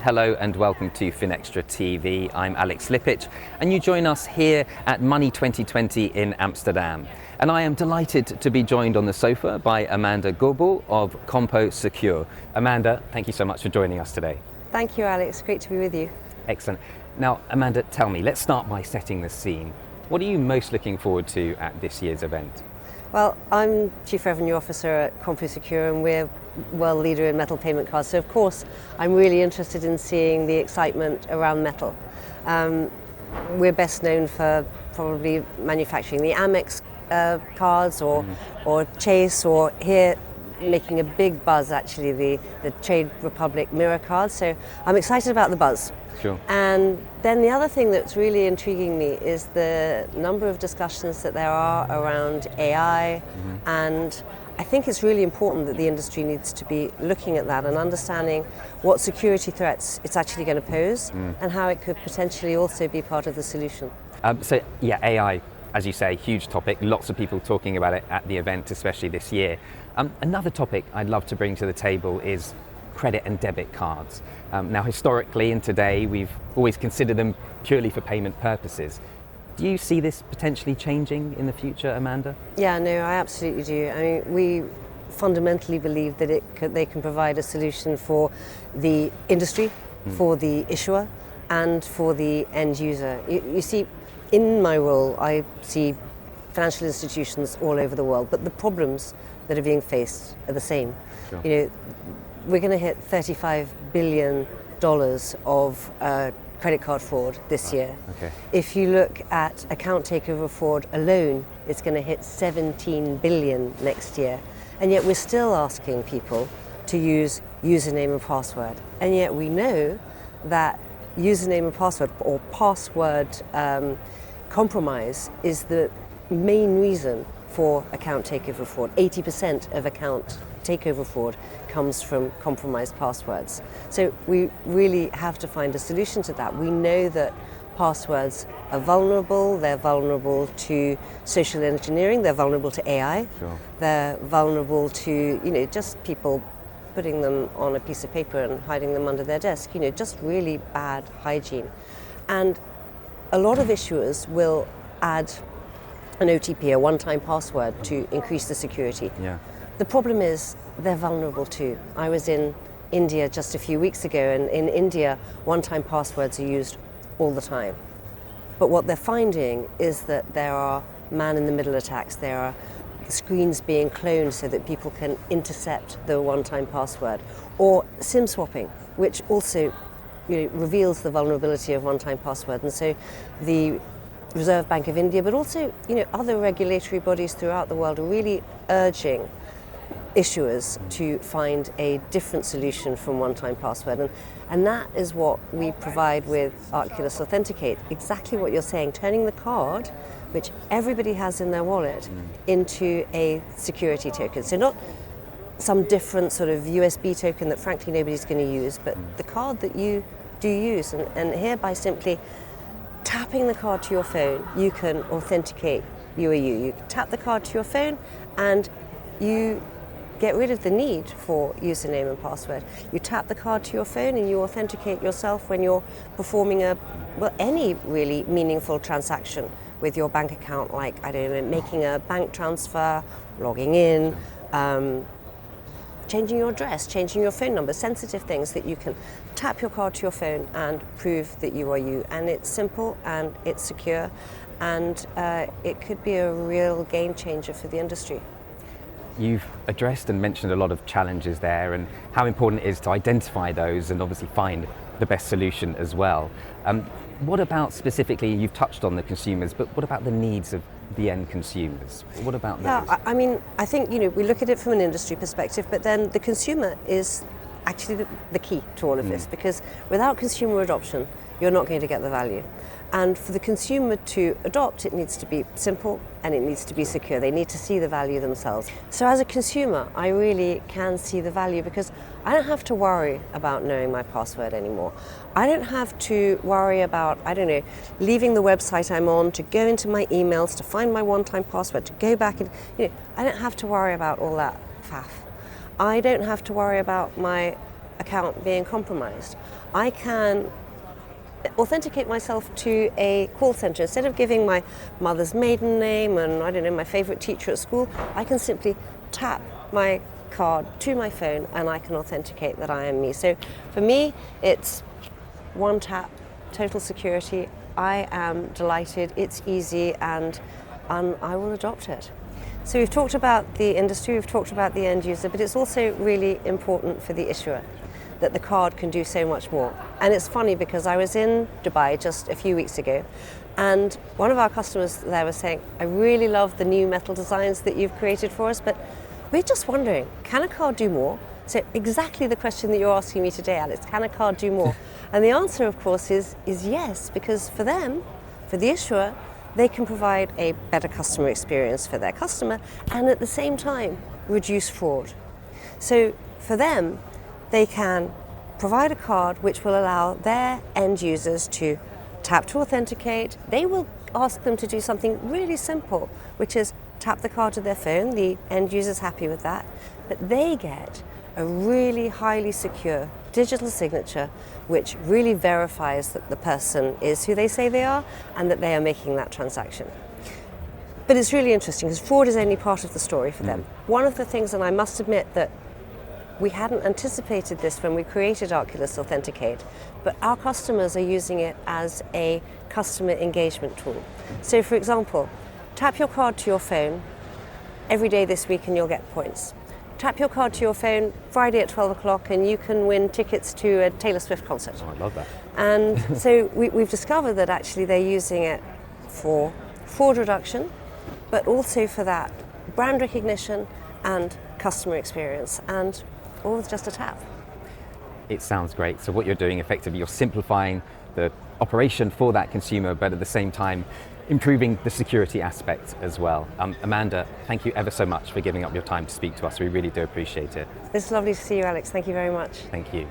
Hello and welcome to FinextraTV. I'm Alex Lippic and you join us here at MONEY2020 in Amsterdam. And I am delighted to be joined on the sofa by Amanda Gourbault of CompoSecure. Amanda, thank you so much for joining us today. Thank you, Alex. Great to be with you. Excellent. Now, Amanda, tell me, let's start by setting the scene. What are you most looking forward to at this year's event? Well, I'm Chief Revenue Officer at CompoSecure and we're world leader in metal payment cards. So of course, I'm really interested in seeing the excitement around metal. We're best known for probably manufacturing the Amex cards or Chase, or here making a big buzz actually, the Trade Republic Mirror cards. So I'm excited about the buzz. Sure. And then the other thing that's really intriguing me is the number of discussions that there are around AI, and I think it's really important that the industry needs to be looking at that and understanding what security threats it's actually going to pose and how it could potentially also be part of the solution. So yeah, AI, as you say, huge topic, lots of people talking about it at the event, especially this year. Another topic I'd love to bring to the table is credit and debit cards. Now historically and today we've always considered them purely for payment purposes. Do you see this potentially changing in the future, Amanda? Yeah, no, I absolutely do. I mean, we fundamentally believe that they can provide a solution for the industry, for the issuer, and for the end user. You see, in my role, I see financial institutions all over the world, but the problems that are being faced are the same. Sure. You know, we're going to hit $35 billion of credit card fraud this year. Okay. If you look at account takeover fraud alone, it's going to hit 17 billion next year. And yet we're still asking people to use username and password. And yet we know that username and password, or password compromise, is the main reason for account takeover fraud. 80% of account takeover fraud comes from compromised passwords. So we really have to find a solution to that. We know that passwords are vulnerable. They're vulnerable to social engineering. They're vulnerable to AI. Sure. They're vulnerable to, just people putting them on a piece of paper and hiding them under their desk. Just really bad hygiene. And a lot of issuers will add an OTP, a one-time password, to increase the security. Yeah. The problem is they're vulnerable too. I was in India just a few weeks ago, and in India, one-time passwords are used all the time. But what they're finding is that there are man-in-the-middle attacks. There are screens being cloned so that people can intercept the one-time password, or SIM swapping, which also reveals the vulnerability of one-time password. And so the Reserve Bank of India, but also other regulatory bodies throughout the world are really urging issuers to find a different solution from one-time password. And that is what we provide with Arculus Authenticate. Exactly what you're saying, turning the card, which everybody has in their wallet, into a security token. So not some different sort of USB token that frankly nobody's going to use, but the card that you do use. And here, by simply tapping the card to your phone, you can authenticate you are you. You tap the card to your phone and you get rid of the need for username and password. You tap the card to your phone and you authenticate yourself when you're performing any really meaningful transaction with your bank account, like, making a bank transfer, logging in, changing your address, changing your phone number, sensitive things that you can tap your card to your phone and prove that you are you. And it's simple and it's secure, and it could be a real game changer for the industry. You've addressed and mentioned a lot of challenges there and how important it is to identify those and obviously find the best solution as well. What about specifically, you've touched on the consumers, but what about the needs of the end consumers? What about those? Yeah, I think we look at it from an industry perspective, but then the consumer is actually the key to all of this, because without consumer adoption, you're not going to get the value. And for the consumer to adopt, it needs to be simple and it needs to be secure. They need to see the value themselves. So as a consumer, I really can see the value because I don't have to worry about knowing my password anymore. I don't have to worry about, leaving the website I'm on to go into my emails to find my one-time password, to go back and, I don't have to worry about all that faff. I don't have to worry about my account being compromised. I can authenticate myself to a call center. Instead of giving my mother's maiden name and, I don't know, my favorite teacher at school, I can simply tap my card to my phone and I can authenticate that I am me. So for me, it's one tap, total security. I am delighted, it's easy, and I will adopt it. So we've talked about the industry, we've talked about the end user, but it's also really important for the issuer that the card can do so much more. And it's funny because I was in Dubai just a few weeks ago, and one of our customers there was saying, I really love the new metal designs that you've created for us, but we're just wondering, can a card do more? So exactly the question that you're asking me today, Alex, can a card do more? And the answer, of course, is yes, because for them, for the issuer, they can provide a better customer experience for their customer and at the same time reduce fraud. So for them, they can provide a card which will allow their end users to tap to authenticate. They will ask them to do something really simple, which is tap the card to their phone. The end user's happy with that, but they get a really highly secure digital signature which really verifies that the person is who they say they are and that they are making that transaction. But it's really interesting because fraud is only part of the story for them. One of the things, and I must admit that we hadn't anticipated this when we created Oculus Authenticate, but our customers are using it as a customer engagement tool. So for example, tap your card to your phone every day this week and you'll get points. Tap your card to your phone Friday at 12 o'clock and you can win tickets to a Taylor Swift concert. Oh, I love that. And so we've discovered that actually they're using it for fraud reduction, but also for that brand recognition and customer experience, and all with just a tap. It sounds great. So what you're doing effectively, you're simplifying the operation for that consumer, but at the same time, improving the security aspect as well. Amanda, thank you ever so much for giving up your time to speak to us. We really do appreciate it. It's lovely to see you, Alex. Thank you very much. Thank you.